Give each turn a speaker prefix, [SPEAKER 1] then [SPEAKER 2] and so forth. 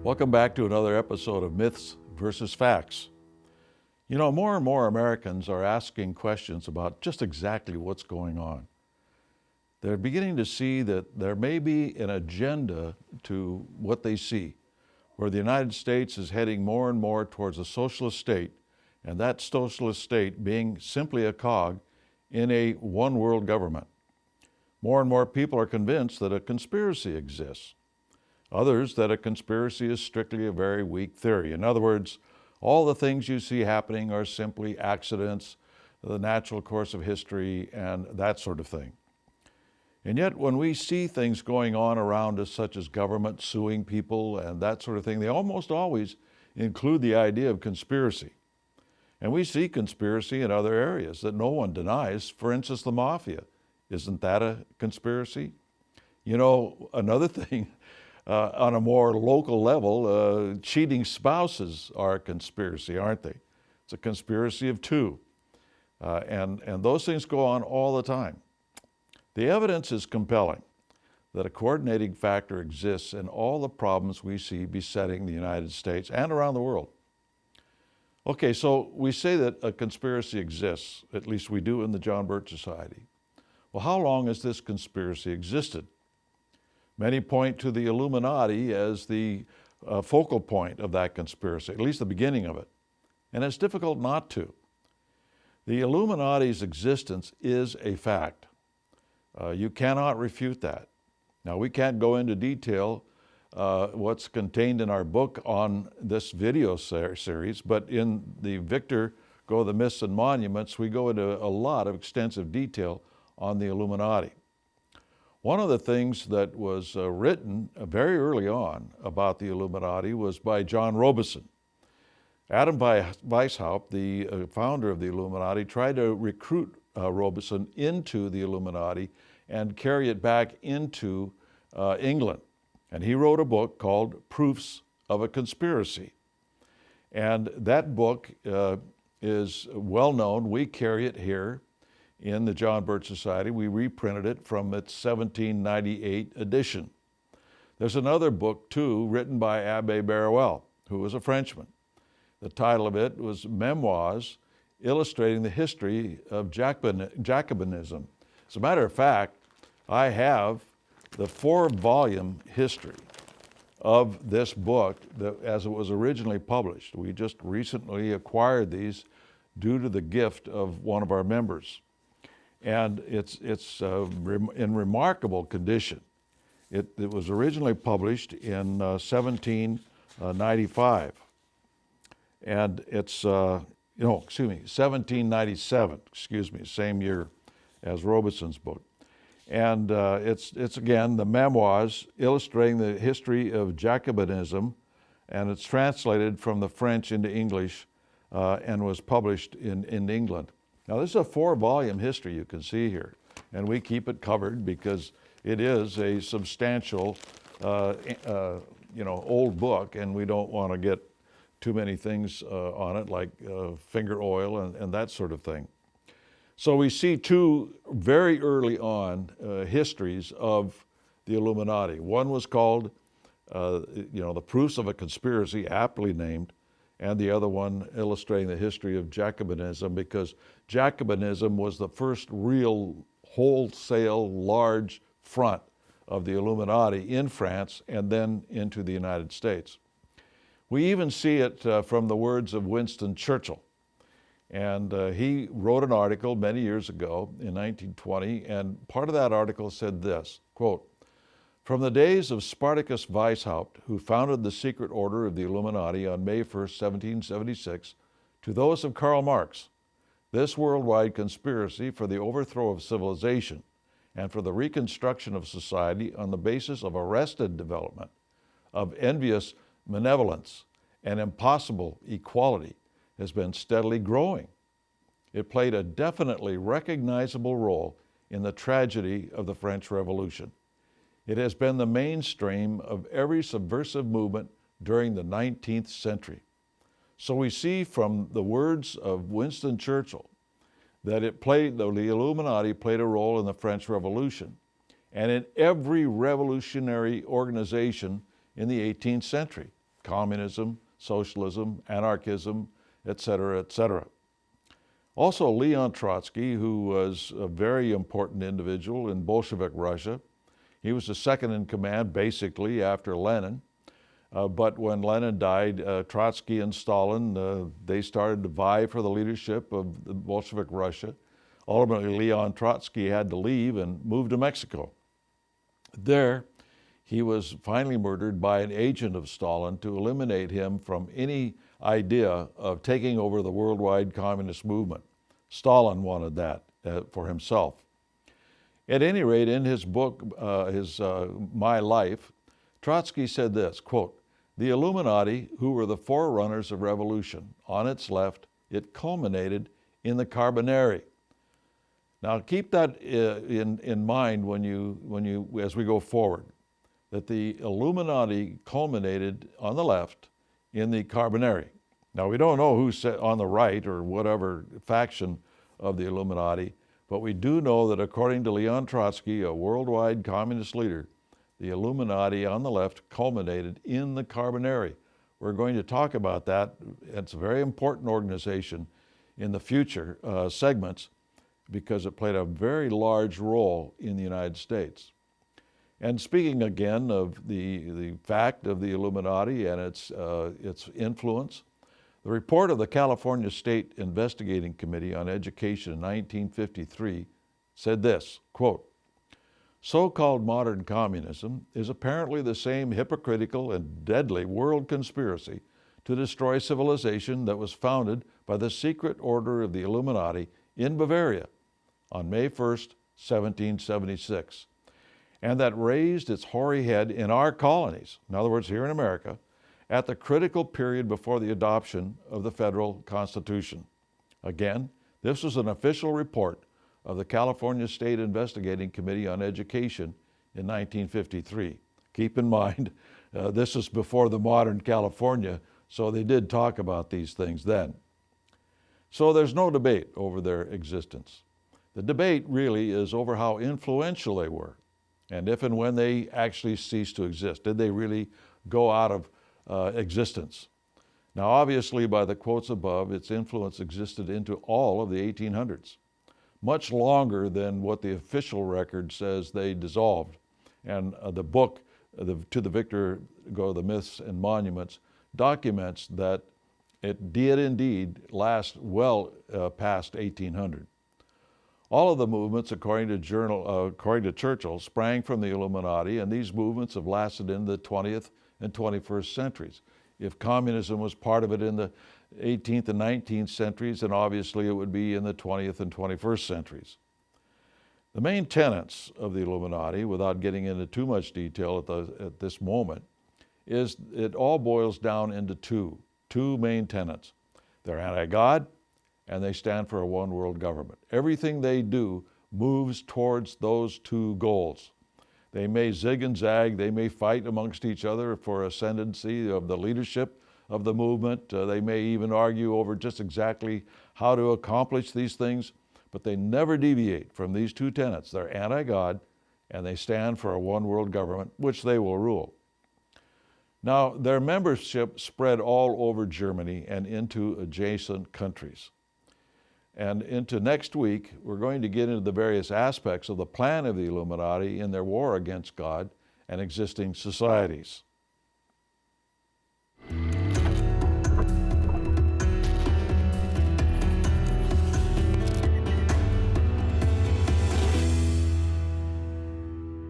[SPEAKER 1] Welcome back to another episode of Myths versus Facts. You know, more and more Americans are asking questions about just exactly what's going on. They're beginning to see that there may be an agenda to what they see, where the United States is heading more and more towards a socialist state, and that socialist state being simply a cog in a one world government. More and more people are convinced that a conspiracy exists. Others that a conspiracy is strictly a very weak theory. In other words, all the things you see happening are simply accidents, the natural course of history, and that sort of thing. And yet, when we see things going on around us, such as government suing people and that sort of thing, they almost always include the idea of conspiracy. And we see conspiracy in other areas that no one denies. For instance, the mafia. Isn't that a conspiracy? You know, another thing, on a more local level, cheating spouses are a conspiracy, aren't they? It's a conspiracy of two. And those things go on all the time. The evidence is compelling that a coordinating factor exists in all the problems we see besetting the United States and around the world. Okay, so we say that a conspiracy exists, at least we do in the John Birch Society. Well, how long has this conspiracy existed? Many point to the Illuminati as the focal point of that conspiracy, at least the beginning of it. And it's difficult not to. The Illuminati's existence is a fact. You cannot refute that. Now, we can't go into detail what's contained in our book on this video series, but in the Victor Go the Myths and Monuments, we go into a lot of extensive detail on the Illuminati. One of the things that was written very early on about the Illuminati was by John Robeson. Adam Weishaupt, the founder of the Illuminati, tried to recruit Robeson into the Illuminati and carry it back into England. And he wrote a book called Proofs of a Conspiracy. And that book is well known. We carry it here in the John Birch Society. We reprinted it from its 1798 edition. There's another book, too, written by Abbé Barruel, who was a Frenchman. The title of it was Memoirs Illustrating the History of Jacobinism. As a matter of fact, I have the 4-volume history of this book as it was originally published. We just recently acquired these due to the gift of one of our members. And it's in remarkable condition. It was originally published in 1795. And it's, 1797, same year as Robeson's book. And it's again, the memoirs illustrating the history of Jacobinism, and it's translated from the French into English and was published in England. Now, this is a 4-volume history you can see here, and we keep it covered because it is a substantial, old book, and we don't want to get too many things on it, like finger oil and that sort of thing. So we see two very early on histories of the Illuminati. One was called, The Proofs of a Conspiracy, aptly named, and the other one illustrating the history of Jacobinism, because Jacobinism was the first real wholesale large front of the Illuminati in France and then into the United States. We even see it from the words of Winston Churchill. And he wrote an article many years ago in 1920, and part of that article said this, quote, "From the days of Spartacus Weishaupt, who founded the secret order of the Illuminati on May 1st, 1776, to those of Karl Marx, this worldwide conspiracy for the overthrow of civilization and for the reconstruction of society on the basis of arrested development, of envious malevolence and impossible equality has been steadily growing. It played a definitely recognizable role in the tragedy of the French Revolution. It has been the mainstream of every subversive movement during the 19th century." So we see from the words of Winston Churchill that the Illuminati played a role in the French Revolution and in every revolutionary organization in the 18th century. communism, socialism, anarchism, etc., etc. Also, Leon Trotsky, who was a very important individual in Bolshevik Russia. He was the second in command, basically, after Lenin. But when Lenin died, Trotsky and Stalin, they started to vie for the leadership of the Bolshevik Russia. Ultimately, Leon Trotsky had to leave and move to Mexico. There, he was finally murdered by an agent of Stalin to eliminate him from any idea of taking over the worldwide communist movement. Stalin wanted that for himself. At any rate, in his book, My Life, Trotsky said this, quote, "The Illuminati, who were the forerunners of revolution, on its left, it culminated in the Carbonari." Now keep that in mind as we go forward, that the Illuminati culminated on the left in the Carbonari. Now we don't know who's on the right or whatever faction of the Illuminati, but we do know that according to Leon Trotsky, a worldwide communist leader, the Illuminati on the left culminated in the Carbonari. We're going to talk about that. It's a very important organization in the future segments because it played a very large role in the United States. And speaking again of the fact of the Illuminati and its influence, the report of the California State Investigating Committee on Education in 1953 said this, quote, "So-called modern communism is apparently the same hypocritical and deadly world conspiracy to destroy civilization that was founded by the secret order of the Illuminati in Bavaria on May 1st, 1776, and that raised its hoary head in our colonies, in other words, here in America, at the critical period before the adoption of the federal Constitution." Again, this was an official report of the California State Investigating Committee on Education in 1953. Keep in mind, this is before the modern California, so they did talk about these things then. So there's no debate over their existence. The debate really is over how influential they were and if and when they actually ceased to exist. Did they really go out of existence? Now, obviously, by the quotes above, its influence existed into all of the 1800s, much longer than what the official record says they dissolved. And the book, To the Victor Go the Myths and Monuments, documents that it did indeed last well past 1800. All of the movements, according to Churchill, sprang from the Illuminati, and these movements have lasted in the 20th and 21st centuries. If communism was part of it in the 18th and 19th centuries, then obviously it would be in the 20th and 21st centuries. The main tenets of the Illuminati, without getting into too much detail at this moment, is it all boils down into two main tenets. They're anti-God, and they stand for a one world government. Everything they do moves towards those two goals. They may zig and zag, they may fight amongst each other for ascendancy of the leadership of the movement. They may even argue over just exactly how to accomplish these things, but they never deviate from these two tenets. They're anti-God, and they stand for a one world government, which they will rule. Now, their membership spread all over Germany and into adjacent countries. And into next week, we're going to get into the various aspects of the plan of the Illuminati in their war against God and existing societies.